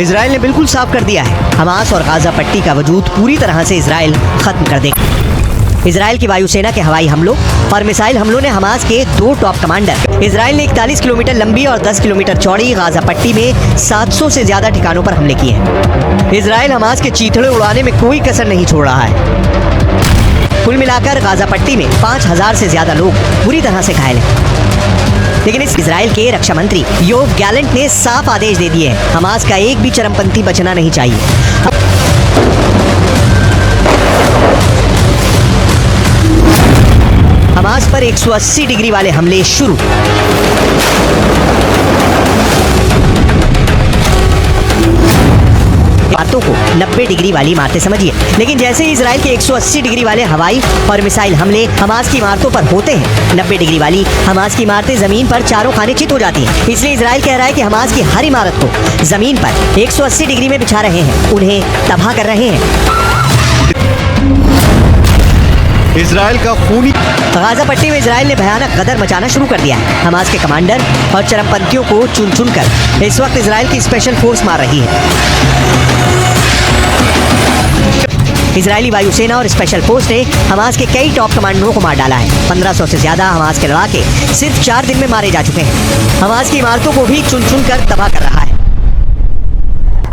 Israel ने बिल्कुल साफ कर दिया है, हमास और गाजा पट्टी का वजूद पूरी तरह से इजराइल खत्म कर देगा। इजराइल की वायुसेना के हवाई हमलों और मिसाइल हमलों ने हमास के 2 टॉप कमांडर, इजराइल ने 41 किलोमीटर लंबी और 10 किलोमीटर चौड़ी गाजा पट्टी में 700 से ज्यादा ठिकानों पर हमले किए हैं। इजराइल हमास के चीथड़े उड़ाने में कोई कसर नहीं छोड़ रहा है। कुल मिलाकर गाजा पट्टी में 5000 से ज्यादा लोग बुरी तरह से घायल हैं। लेकिन इस इजराइल के रक्षा मंत्री योव गैलेंट ने साफ आदेश दे दिए हैं, हमास का एक भी चरमपंथी बचना नहीं चाहिए। हमास पर 180 डिग्री वाले हमले शुरू। बातों को 90 डिग्री वाली इमारतें समझिए, लेकिन जैसे ही इजराइल के 180 डिग्री वाले हवाई और मिसाइल हमले हमास की इमारतों पर होते हैं, 90 डिग्री वाली हमास की इमारतें जमीन पर चारों खाने चित हो जाती हैं। इसलिए इजराइल कह रहा है कि हमास की हर इमारत को जमीन पर 180 डिग्री में बिछा रहे हैं, उन्हें तबाह कर रहे हैं। इजराइल का खूनी गाजा पट्टी में इजराइल ने भयानक गदर मचाना शुरू कर दिया है। हमास के कमांडर और चरमपंथियों को चुन चुन कर इस वक्त इजराइल की स्पेशल फोर्स मार रही है। इजरायली वायुसेना और स्पेशल फोर्स ने हमास के कई टॉप कमांडरों को मार डाला है। 1500 से ज्यादा हमास के लड़ाके सिर्फ 4 दिन में मारे जा चुके हैं। हमास की इमारतों को भी चुन चुन कर तबाह कर रहा है।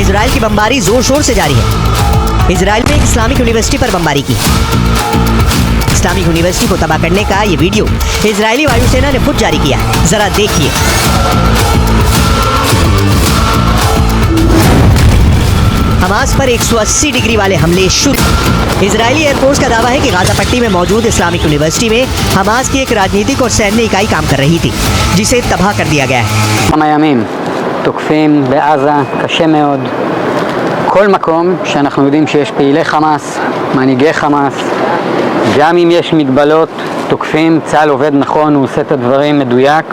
इजराइल की बमबारी जोर शोर से जारी है। इजराइल में एक इस्लामिक यूनिवर्सिटी पर बमबारी की। इस्लामिक यूनिवर्सिटी को तबाह करने का ये वीडियो इजरायली वायुसेना ने खुद जारी किया है, जरा देखिए। हमास पर 180 डिग्री वाले हमले शुरू। इजरायली एयरफोर्स का दावा है कि गाजा पट्टी में मौजूद इस्लामिक यूनिवर्सिटी में हमास की एक राजनीतिक और सैन्य इकाई काम कर रही थी, जिसे तबाह कर दिया गया है। כמה ימים תוקפים בעזה קשה מאוד כל מקום שאנחנו יודעים שיש פעילי חמאס, מנהיגי חמאס, גם אם יש מגבלות תוקפים, צה"ל עובד נכון, הוא עושה את הדברים מדויק।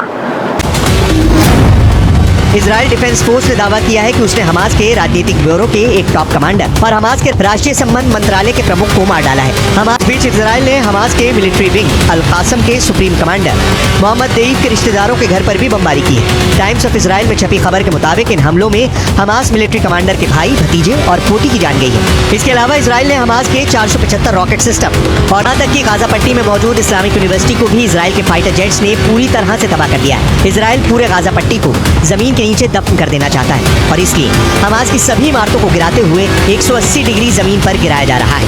इजराइल डिफेंस फोर्स ने दावा किया है कि उसने हमास के राजनीतिक ब्यूरो के एक टॉप कमांडर और हमास के राष्ट्रीय संबंध मंत्रालय के प्रमुख को मार डाला है। हमास बीच इजराइल ने हमास के मिलिट्री विंग अल कासम के सुप्रीम कमांडर मोहम्मद देईफ के रिश्तेदारों के घर पर भी बमबारी की है। टाइम्स ऑफ इजराइल में छपी खबर के मुताबिक इन हमलों में हमास मिलिट्री कमांडर के भाई, भतीजे और पोती की जान गई है। इसके अलावा इजराइल ने हमास के 475 रॉकेट सिस्टम और यहाँ तक की गाजा पट्टी में मौजूद इस्लामिक यूनिवर्सिटी को भी इजराइल के फाइटर जेट्स ने पूरी तरह से तबाह कर दिया है। इजराइल पूरे गाजा पट्टी को जमीन के नीचे दफन कर देना चाहता है और इसलिए हमास की सभी इमारतों को गिराते हुए 180 डिग्री जमीन पर गिराया जा रहा है।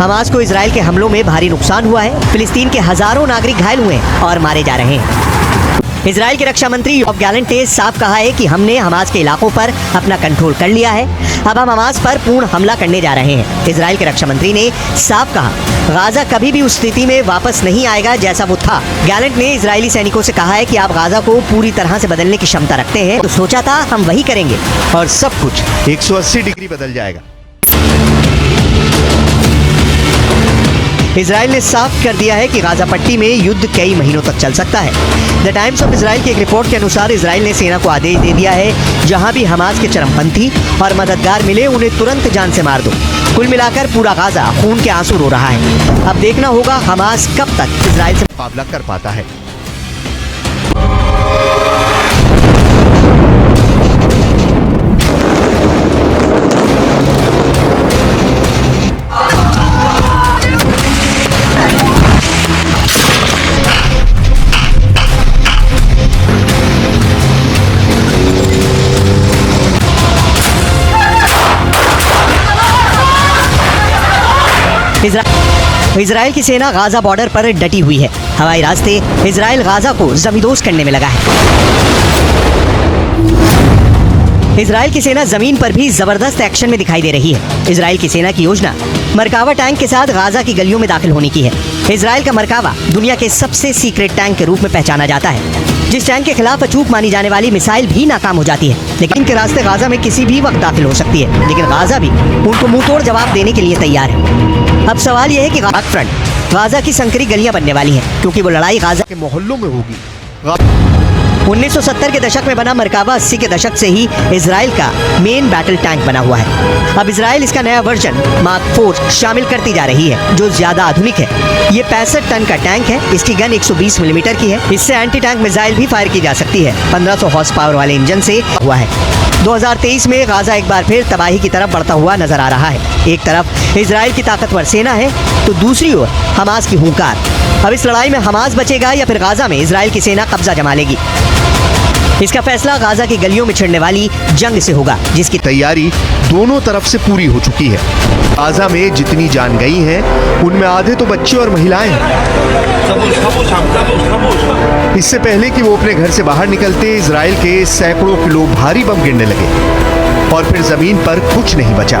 हमास को इजराइल के हमलों में भारी नुकसान हुआ है। फिलिस्तीन के हजारों नागरिक घायल हुए हैं और मारे जा रहे हैं। इजराइल के रक्षा मंत्री योव गैलेंट ने साफ कहा है कि हमने हमास के इलाकों पर अपना कंट्रोल कर लिया है, अब हम हमास पर पूर्ण हमला करने जा रहे हैं। इजराइल के रक्षा मंत्री ने साफ कहा, गाजा कभी भी उस स्थिति में वापस नहीं आएगा जैसा वो था। गैलेंट ने इजरायली सैनिकों से कहा है कि आप गाजा को पूरी तरह से बदलने की क्षमता रखते हैं, तो सोचा था हम वही करेंगे और सब कुछ 180 डिग्री बदल जाएगा। इजराइल ने साफ कर दिया है कि गाजा पट्टी में युद्ध कई महीनों तक चल सकता है। द टाइम्स ऑफ इजराइल की एक रिपोर्ट के अनुसार इजराइल ने सेना को आदेश दे दिया है, जहां भी हमास के चरमपंथी और मददगार मिले उन्हें तुरंत जान से मार दो। कुल मिलाकर पूरा गाजा खून के आंसू रो रहा है। अब देखना होगा हमास कब तक इजराइल से मुकाबला कर पाता है। इजराइल की सेना गाजा बॉर्डर पर डटी हुई है। हवाई रास्ते इजराइल गाजा को जमींदोज करने में लगा है। इजराइल की सेना जमीन पर भी जबरदस्त एक्शन में दिखाई दे रही है। इजराइल की सेना की योजना मरकावा टैंक के साथ गाजा की गलियों में दाखिल होने की है। इजराइल का मरकावा दुनिया के सबसे सीक्रेट टैंक के रूप में पहचाना जाता है, जिस टैंक के खिलाफ अचूक मानी जाने वाली मिसाइल भी नाकाम हो जाती है, लेकिन इनके रास्ते गाजा में किसी भी वक्त दाखिल हो सकती है। लेकिन गाजा भी उनको मुंह तोड़ जवाब देने के लिए तैयार है। अब सवाल यह है कि फ्रंट गाजा की संकरी गलियां बनने वाली हैं, क्योंकि वो लड़ाई गाजा के मोहल्लों में होगी। 1970 के दशक में बना मरकावा 80 के दशक से ही इजराइल का मेन बैटल टैंक बना हुआ है। अब इजराइल इसका नया वर्जन मार्क 4 शामिल करती जा रही है, जो ज्यादा आधुनिक है। ये 65 टन का टैंक है। इसकी गन 120 मिलीमीटर की है। इससे एंटी टैंक मिसाइल भी फायर की जा सकती है। 1500 हॉर्स पावर वाले इंजन से हुआ है। 2023 में गाजा एक बार फिर तबाही की तरफ बढ़ता हुआ नजर आ रहा है। एक तरफ इजराइल की ताकतवर सेना है, तो दूसरी ओर हमास की हुंकार। अब इस लड़ाई में हमास बचेगा या फिर गाजा में इजराइल की सेना कब्जा जमा लेगी? इसका फैसला गाजा की गलियों में छिड़ने वाली जंग से होगा, जिसकी तैयारी दोनों तरफ से पूरी हो चुकी है। गाजा में जितनी जान गई हैं, उनमें आधे तो बच्चे और महिलाएं हैं। इससे पहले कि वो अपने घर से बाहर निकलते, इजराइल के सैकड़ों किलो भारी बम गिरने लगे और फिर जमीन पर कुछ नहीं बचा।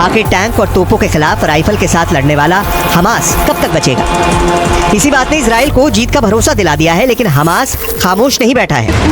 आखिर टैंक और तोपों के खिलाफ राइफल के साथ लड़ने वाला हमास कब तक बचेगा? इसी बात ने इजराइल को जीत का भरोसा दिला दिया है, लेकिन हमास खामोश नहीं बैठा है।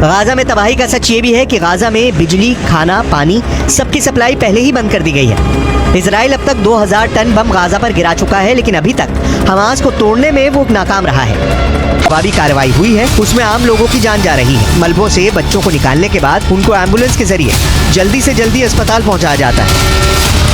गाजा में तबाही का सच ये भी है कि गाजा में बिजली, खाना, पानी सबकी सप्लाई पहले ही बंद कर दी गई है। इजराइल अब तक 2000 टन बम गाजा पर गिरा चुका है, लेकिन अभी तक हमास को तोड़ने में वो नाकाम रहा है। जवाबी कार्रवाई हुई है, उसमें आम लोगों की जान जा रही है। मलबों से बच्चों को निकालने के बाद उनको एम्बुलेंस के जरिए जल्दी से जल्दी अस्पताल पहुंचाया जाता है।